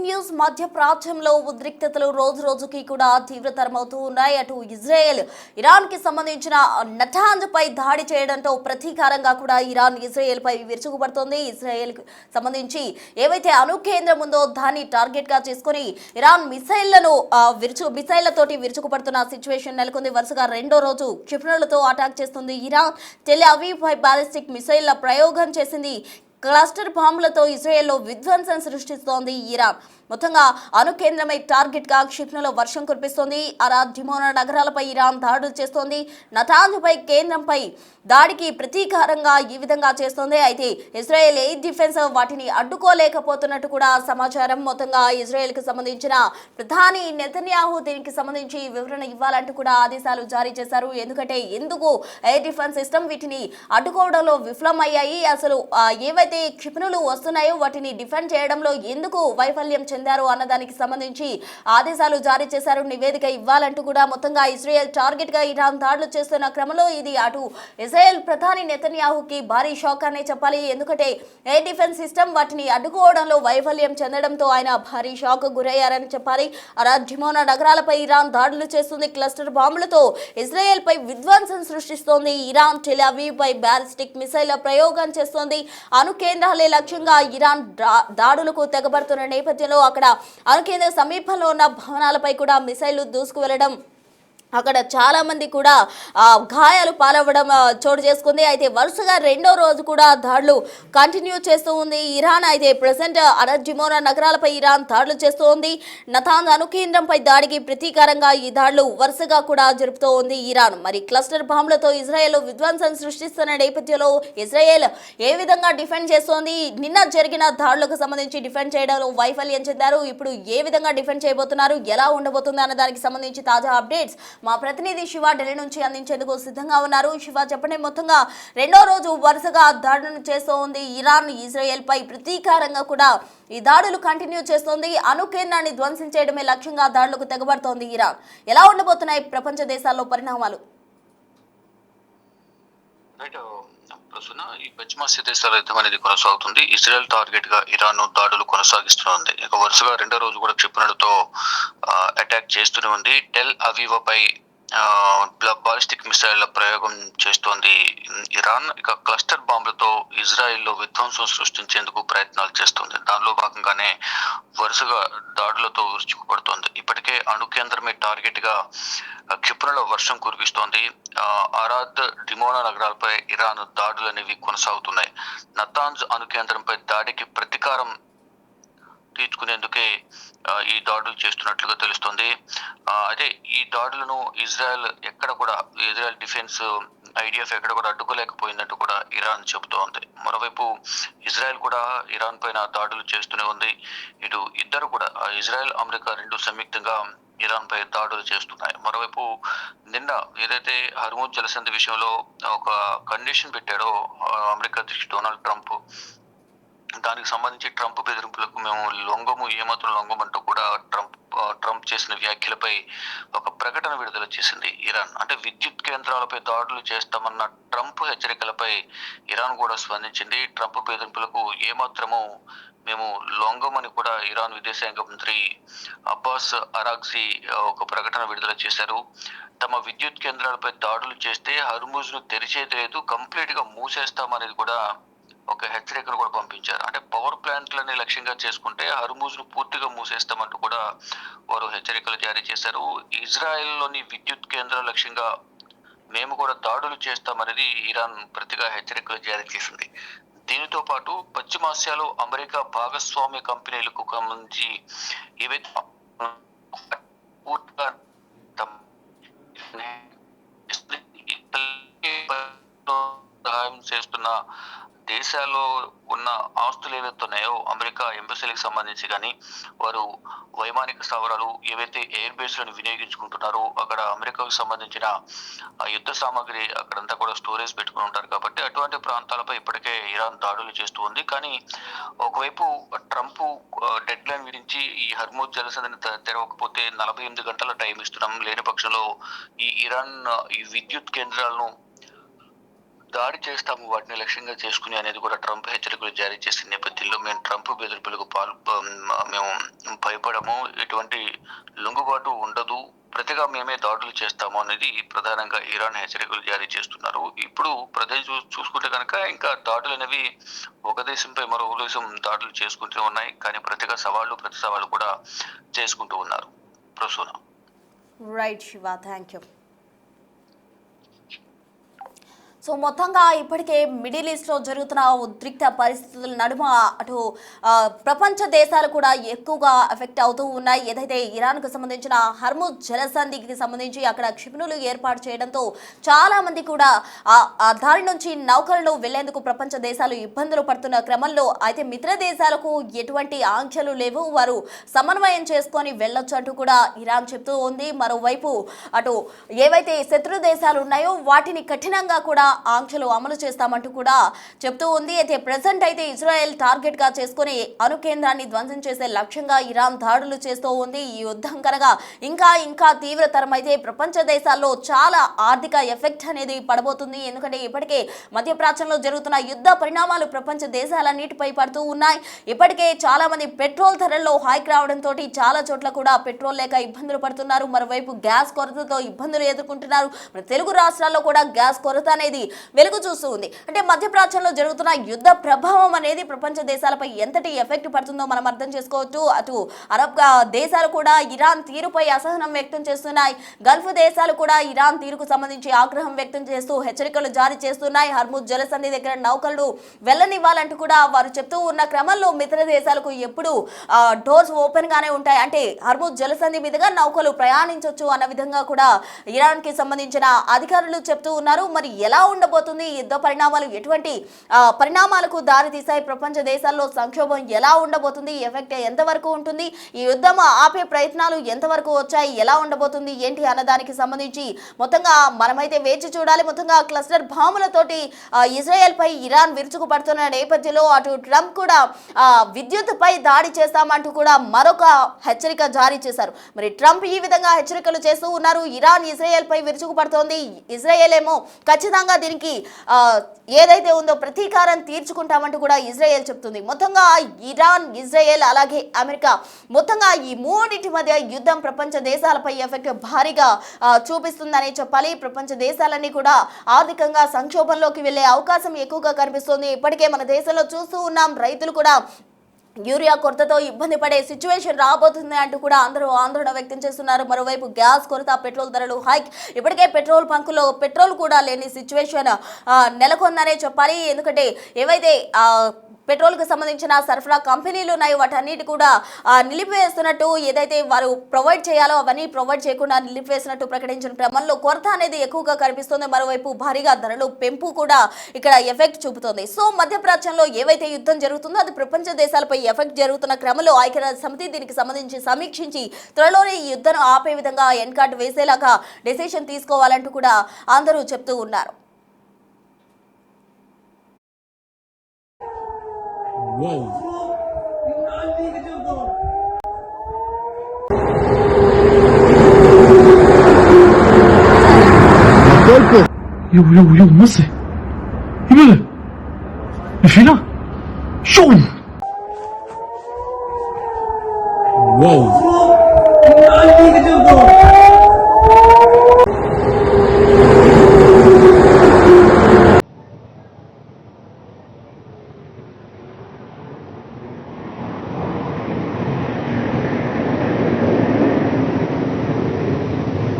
News. మధ్య ప్రాచ్యంలో ఉద్రిక్తతలు రోజు రోజుకి కూడా తీవ్రతరమవుతూ ఉన్నాయి. అటు ఇజ్రాయెల్ ఇరాన్ కి సంబంధించిన నటాంజ్ పై దాడి చేయడంతో ప్రతీకారంగా కూడా ఇరాన్ ఇజ్రాయెల్ పై విరుచుకుపడుతోంది. ఇజ్రాయెల్ కు సంబంధించి ఏవైతే అణు కేంద్రం ఉందో దాన్ని టార్గెట్ గా చేసుకుని ఇరాన్ మిసైళ్లతోటి విరుచుకుపడుతున్న సిచ్యువేషన్ నెలకొంది. వరుసగా రెండో రోజు క్షిపణులతో అటాక్ చేస్తుంది ఇరాన్. టెల్ అవీవ్ పై బాలిస్టిక్ మిసైళ్ల ప్రయోగం చేసింది. క్లస్టర్ బాంబులతో ఇజ్రాయెల్లో విధ్వంసం సృష్టిస్తోంది ఇరాన్. మొత్తంగా అణు కేంద్రమై టార్గెట్ గా క్షిపణుల వర్షం కురిపిస్తోంది. అరాద్, డిమోనా నగరాలపై ఇరాన్ దాడులు చేస్తోంది. నటాంజ్పై కేంద్రంపై దాడికి ప్రతీకారంగా ఈ విధంగా చేస్తోంది. అయితే ఇజ్రాయెల్ ఎయిర్ డిఫెన్స్ వాటిని అడ్డుకోలేకపోతున్నట్టు కూడా సమాచారం. మొత్తంగా ఇజ్రాయెల్ కు సంబంధించిన ప్రధాని నెతన్యాహు దీనికి సంబంధించి వివరణ ఇవ్వాలంటూ కూడా ఆదేశాలు జారీ చేశారు. ఎందుకంటే ఎందుకు ఎయిర్ డిఫెన్స్ సిస్టమ్ వీటిని అడ్డుకోవడంలో విఫలమయ్యాయి, అసలు ఏవైతే క్షిపణులు వస్తున్నాయో వాటిని డిఫెండ్ చేయడంలో ఎందుకు వైఫల్యం చెందారు అన్నదానికి సంబంధించి ఆదేశాలు జారీ చేశారు. నివేదిక ఇవ్వాలంటూ కూడా మొత్తంగా ఇజ్రాయెల్ టార్గెట్ గా ఇరాన్ దాడులు చేస్తున్న క్రమంలో ఇది అటు ఇజ్రాయెల్ ప్రధాని నెతన్యాహుకి భారీ షాక్ అనే చెప్పాలి. ఎందుకంటే ఎయిర్ డిఫెన్స్ సిస్టమ్ వాటిని అడ్డుకోవడంలో వైఫల్యం చెందడంతో ఆయన భారీ షాక్ గురయ్యారని చెప్పాలి. అరాద్, డిమోనా నగరాలపై ఇరాన్ దాడులు చేస్తుంది. క్లస్టర్ బాంబులతో ఇజ్రాయెల్ పై విధ్వంసం సృష్టిస్తోంది ఇరాన్. టెల్ అవీవ్ పై బాలిస్టిక్ మిసైల్ ప్రయోగం చేస్తోంది. అణు కేంద్రాలే లక్ష్యంగా ఇరాన్ దాడులకు తెగబడుతున్న నేపథ్యంలో అక్కడ అణు కేంద్ర సమీపంలో ఉన్న భవనాలపై కూడా మిసైళ్లు దూసుకు వెళ్లడం, అక్కడ చాలా మంది కూడా గాయాలు పాలవ్వడం చోటు చేసుకుంది. అయితే వరుసగా రెండో రోజు కూడా దాడులు కంటిన్యూ చేస్తూ ఉంది ఇరాన్. అయితే ప్రజెంట్ అరబ్ డిమోనా నగరాలపై ఇరాన్ దాడులు చేస్తూ ఉంది. నతాంజ్ అణు కేంద్రంపై దాడికి ప్రతీకారంగా ఈ దాడులు వరుసగా కూడా జరుపుతూ ఉంది ఇరాన్. మరి క్లస్టర్ బాంబులతో ఇజ్రాయెల్ విధ్వంసం సృష్టిస్తున్న నేపథ్యంలో ఇజ్రాయెల్ ఏ విధంగా డిఫెండ్ చేస్తోంది, నిన్న జరిగిన దాడులకు సంబంధించి డిఫెండ్ చేయడంలో వైఫల్యం చెందారు, ఇప్పుడు ఏ విధంగా డిఫెండ్ చేయబోతున్నారు, ఎలా ఉండబోతుంది అన్న దానికి సంబంధించి తాజా అప్డేట్స్ మా ప్రతినిధి శివ ఢిల్లీ నుంచి అందించేందుకు సిద్ధంగా ఉన్నారు. శివ, చెప్పండి, మొత్తంగా రెండో రోజు వరుసగా దాడులను చేస్తూ ఉంది ఇరాన్. ఇజ్రాయెల్ పై ప్రతీకారంగా కూడా ఈ దాడులు కంటిన్యూ చేస్తోంది. అణు కేంద్రాన్ని ధ్వంసం చేయడమే లక్ష్యంగా దాడులకు తెగబడుతోంది ఇరాన్. ఎలా ఉండబోతున్నాయి ప్రపంచ దేశాల్లో పరిణామాలు? ఈ పశ్చిమాసియా దేశాల యుద్ధం అనేది కొనసాగుతుంది. ఇజ్రాయెల్ టార్గెట్ గా ఇరాన్ దాడులు కొనసాగిస్తుంది. ఇక వరుసగా రెండో రోజు కూడా క్షిపణులతో అటాక్ చేస్తూనే ఉంది. టెల్ అవీవ్ పై బాలిస్టిక్ మిసైళ్ల ప్రయోగం చేస్తోంది ఇరాన్. ఇక క్లస్టర్ బాంబులతో ఇజ్రాయెల్లో విధ్వంసం సృష్టించేందుకు ప్రయత్నాలు చేస్తుంది. దానిలో భాగంగానే వరుసగా దాడులతో విరుచుకుపడుతోంది. ఇప్పటికే అణు కేంద్రమే టార్గెట్ గా క్షిపణుల వర్షం కురిపిస్తోంది. అరాద్, డిమోనా నగరాలపై ఇరాన్ దాడులు అనేవి కొనసాగుతున్నాయి. నతాంజ్ అణు కేంద్రంపై దాడికి ప్రతీకారం తీర్చుకునేందుకే ఈ దాడులు చేస్తున్నట్లుగా తెలుస్తోంది. అదే ఈ దాడులను ఇజ్రాయెల్ డిఫెన్స్ ఐడిఎఫ్ ఎక్కడ కూడా అడ్డుకోలేకపోయిందంటూ కూడా ఇరాన్ చెబుతోంది. మరోవైపు ఇజ్రాయెల్ కూడా ఇరాన్ పైన దాడులు చేస్తూనే ఉంది. ఇటు ఇద్దరు కూడా ఇజ్రాయెల్, అమెరికా రెండు సంయుక్తంగా ఇరాన్ పై దాడులు చేస్తున్నాయి. మరోవైపు నిన్న ఏదైతే హర్మూజ్ జలసంధి విషయంలో ఒక కండిషన్ పెట్టాడో అమెరికా అధ్యక్షుడు డొనాల్డ్ ట్రంప్, దానికి సంబంధించి ట్రంప్ బెదిరింపులకు మేము ఏమాత్రం లొంగమంటూ కూడా ట్రంప్ చేసిన వ్యాఖ్యలపై ఒక ప్రకటన విడుదల చేసింది ఇరాన్. అంటే విద్యుత్ కేంద్రాలపై దాడులు చేస్తామన్న ట్రంప్ హెచ్చరికలపై ఇరాన్ కూడా స్పందించింది. ట్రంప్ బెదిరింపులకు ఏమాత్రము మేము లొంగమని కూడా ఇరాన్ విదేశాంగ మంత్రి అబ్బాస్ అరాగ్జీ ఒక ప్రకటన విడుదల చేశారు. తమ విద్యుత్ కేంద్రాలపై దాడులు చేస్తే హర్మూజ్ ను తెరిచేది లేదు, కంప్లీట్ గా మూసేస్తామనేది కూడా ఒక హెచ్చరికను కూడా పంపించారు. అంటే పవర్ ప్లాంట్లని లక్ష్యంగా చేసుకుంటే హర్మూజ్ ను పూర్తిగా మూసేస్తామంటూ కూడా వారు హెచ్చరికలు జారీ చేశారు. ఇజ్రాయెల్లోని విద్యుత్ కేంద్రాల లక్ష్యంగా మేము కూడా దాడులు చేస్తామనేది ఇరాన్ ప్రతిగా హెచ్చరికలు జారీ చేసింది. దీనితో పాటు పశ్చిమాసియాలో అమెరికా భాగస్వామ్య కంపెనీలకు సంబంధించి ఏవైతే సహాయం చేస్తున్న దేశాల్లో ఉన్న ఆస్తులు ఏవైతే ఉన్నాయో అమెరికా ఎంబసీలకు సంబంధించి కానీ వారు వైమానిక స్థావరాలు ఏవైతే ఎయిర్ బేస్లను వినియోగించుకుంటున్నారో అక్కడ అమెరికాకు సంబంధించిన యుద్ధ సామాగ్రి అక్కడంతా కూడా స్టోరేజ్ పెట్టుకుని ఉంటారు. కాబట్టి అటువంటి ప్రాంతాలపై ఇప్పటికే ఇరాన్ దాడులు చేస్తూ ఉంది. కానీ ఒకవైపు ట్రంప్ డెడ్ లైన్ విధించి ఈ హర్మూజ్ జలసంధిని తెరవకపోతే 48 గంటల టైం ఇస్తున్నాం, లేని పక్షంలో ఈ ఇరాన్ ఈ విద్యుత్ కేంద్రాలను దాడి చేస్తాము వాటిని లక్ష్యంగా చేసుకుని అనేది కూడా ట్రంప్ హెచ్చరికలు జారీ చేసిన నేపథ్యంలో మేము ట్రంప్ బెదిరింపులకు మేము భయపడము, ఎటువంటి లొంగుబాటు ఉండదు, ప్రతిగా మేమే దాడులు చేస్తాము అనేది ప్రధానంగా ఇరాన్ హెచ్చరికలు జారీ చేస్తున్నారు. ఇప్పుడు ప్రదేశం చూసుకుంటే కనుక ఇంకా దాడులు అనేవి ఒక దేశంపై మరో దేశం దాడులు చేసుకుంటూ ఉన్నాయి, కానీ ప్రతి సవాళ్ళు కూడా చేసుకుంటూ ఉన్నారు. Prasuna. Right Shiva, thank you. So మొత్తంగా ఇప్పటికే మిడిల్ ఈస్ట్లో జరుగుతున్న ఉద్రిక్త పరిస్థితుల నడుమ అటు ప్రపంచ దేశాలు కూడా ఎక్కువగా ఎఫెక్ట్ అవుతూ ఉన్నాయి. ఏదైతే ఇరాన్కు సంబంధించిన హర్ముజ్ జలసంధికి సంబంధించి అక్కడ క్షిపణులు ఏర్పాటు చేయడంతో చాలామంది కూడా ఆ దారి నుంచి నౌకలను వెళ్లేందుకు ప్రపంచ దేశాలు ఇబ్బందులు పడుతున్న క్రమంలో అయితే మిత్ర దేశాలకు ఎటువంటి ఆంక్షలు లేవు, వారు సమన్వయం చేసుకొని వెళ్ళొచ్చు అంటూ కూడా ఇరాన్ చెప్తూ ఉంది. మరోవైపు అటు ఏవైతే శత్రు దేశాలు ఉన్నాయో వాటిని కఠినంగా కూడా ఆంక్షలు అమలు చేస్తామంటూ కూడా చెప్తూ ఉంది. అయితే ప్రెసెంట్ అయితే ఇజ్రాయెల్ టార్గెట్ గా చేసుకుని అణు కేంద్రాన్ని ధ్వంసం చేసే లక్ష్యంగా ఇరాన్ దాడులు చేస్తూ ఉంది. ఈ యుద్ధం కనుక ఇంకా తీవ్రతరం అయితే ప్రపంచ దేశాల్లో చాలా ఆర్థిక ఎఫెక్ట్ అనేది పడబోతుంది. ఎందుకంటే ఇప్పటికే మధ్యప్రాచ్యంలో జరుగుతున్న యుద్ధ పరిణామాలు ప్రపంచ దేశాలన్నిటిపై పడుతూ ఉన్నాయి. ఇప్పటికే చాలా మంది పెట్రోల్ ధరల్లో హైక్ రావడంతో చాలా చోట్ల కూడా పెట్రోల్ లేక ఇబ్బందులు పడుతున్నారు. మరోవైపు గ్యాస్ కొరతతో ఇబ్బందులు ఎదుర్కొంటున్నారు. మన తెలుగు రాష్ట్రాల్లో కూడా గ్యాస్ కొరత అనేది వెలుగు చూస్తూ ఉంది. అంటే మధ్యప్రాచ్యంలో జరుగుతున్న యుద్ధ ప్రభావం అనేది ప్రపంచ దేశాలపై ఎంతటి ఎఫెక్ట్ పడుతుందో మనం అర్థం చేసుకోవచ్చు. అటు అరబ్ దేశాలు కూడా ఇరాన్ తీరుపై అసహనం వ్యక్తం చేస్తున్నాయి. గల్ఫ్ దేశాలు కూడా ఇరాన్ తీరుకు సంబంధించి ఆగ్రహం వ్యక్తం చేస్తూ హెచ్చరికలు జారీ చేస్తున్నాయి. హర్ముజ్ జలసంధి దగ్గర నౌకలు వెళ్ళనివ్వాలంటూ కూడా వారు చెప్తూ ఉన్న క్రమంలో మిత్ర దేశాలకు ఎప్పుడు డోర్స్ ఓపెన్ గానే ఉంటాయి. అంటే హర్ముజ్ జలసంధి మీదుగా నౌకలు ప్రయాణించవచ్చు అన్న విధంగా కూడా ఇరాన్ కి సంబంధించిన అధికారులు చెప్తూ ఉన్నారు. మరి ఎలా ఉండబోతుంది యుద్ధ పరిణామాలు, ఎటువంటి పరిణామాలకు దారి తీసాయి, ప్రపంచ దేశాల్లో సంక్షోభం ఎలా ఉండబోతుంది, ఎఫెక్ట్ ఎంతవరకు ఉంటుంది, ఈ యుద్ధం ఆపే ప్రయత్నాలు ఎంతవరకు వచ్చాయి, ఎలా ఉండబోతుంది ఏంటి అన్నదానికి సంబంధించి మొత్తంగా మనమైతే వేచి చూడాలి. మొత్తంగా క్లస్టర్ బాంబులతోటి ఇజ్రాయెల్ పై ఇరాన్ విరుచుకుపడుతున్న నేపథ్యంలో అటు ట్రంప్ కూడా విద్యుత్ పై దాడి చేస్తామంటూ కూడా మరొక హెచ్చరిక జారీ చేశారు. మరి ట్రంప్ ఈ విధంగా హెచ్చరికలు చేస్తూ ఉన్నారు. ఇరాన్ ఇజ్రాయెల్ పై విరుచుకుపడుతోంది, ఇజ్రాయెల్ ఏమో ఖచ్చితంగా దీనికి ఏదైతే ఉందో ప్రతీకారం తీర్చుకుంటామంటూ కూడా ఇజ్రాయెల్ చెప్తుంది. మొత్తంగా ఇరాన్, ఇజ్రాయెల్ అలాగే అమెరికా మొత్తంగా ఈ మూడింటి మధ్య యుద్ధం ప్రపంచ దేశాలపై ఎఫెక్ట్ భారీగా చూపిస్తుందని చెప్పాలి. ప్రపంచ దేశాలన్నీ కూడా ఆర్థికంగా సంక్షోభంలోకి వెళ్లే అవకాశం ఎక్కువగా కనిపిస్తుంది. ఇప్పటికే మన దేశంలో చూస్తూ ఉన్నాం, రైతులు కూడా యూరియా కొరతతో ఇబ్బంది పడే సిచ్యువేషన్ రాబోతుంది అంటూ కూడా అందరూ ఆందోళన వ్యక్తం చేస్తున్నారు. మరోవైపు గ్యాస్ కొరత, పెట్రోల్ ధరలు హైక్, ఇప్పటికే పెట్రోల్ బంకులో పెట్రోల్ కూడా లేని సిచ్యువేషన్ నెలకొందనే చెప్పాలి. ఎందుకంటే ఏవైతే పెట్రోల్కి సంబంధించిన సరఫరా కంపెనీలు ఉన్నాయి వాటన్నిటి కూడా నిలిపివేస్తున్నట్టు, ఏదైతే వారు ప్రొవైడ్ చేయాలో అవన్నీ ప్రొవైడ్ చేయకుండా నిలిపివేసినట్టు ప్రకటించిన క్రమంలో కొరత అనేది ఎక్కువగా కనిపిస్తుంది. మరోవైపు భారీగా ధరలు పెంపు కూడా ఇక్కడ ఎఫెక్ట్ చూపుతోంది. సో మధ్యప్రాచ్యంలో ఏవైతే యుద్ధం జరుగుతుందో అది ప్రపంచ దేశాలపై ఎఫెక్ట్ జరుగుతున్న క్రమంలో ఐక్యరాజ్య సమితి దీనికి సంబంధించి సమీక్షించి త్వరలోనే ఈ యుద్ధం ఆపే విధంగా ఎన్కార్డ్ వేసేలాగా డెసిషన్ తీసుకోవాలంటూ కూడా అందరూ చెప్తూ ఉన్నారు. Wow. يو مصري يبقى فينا شو واو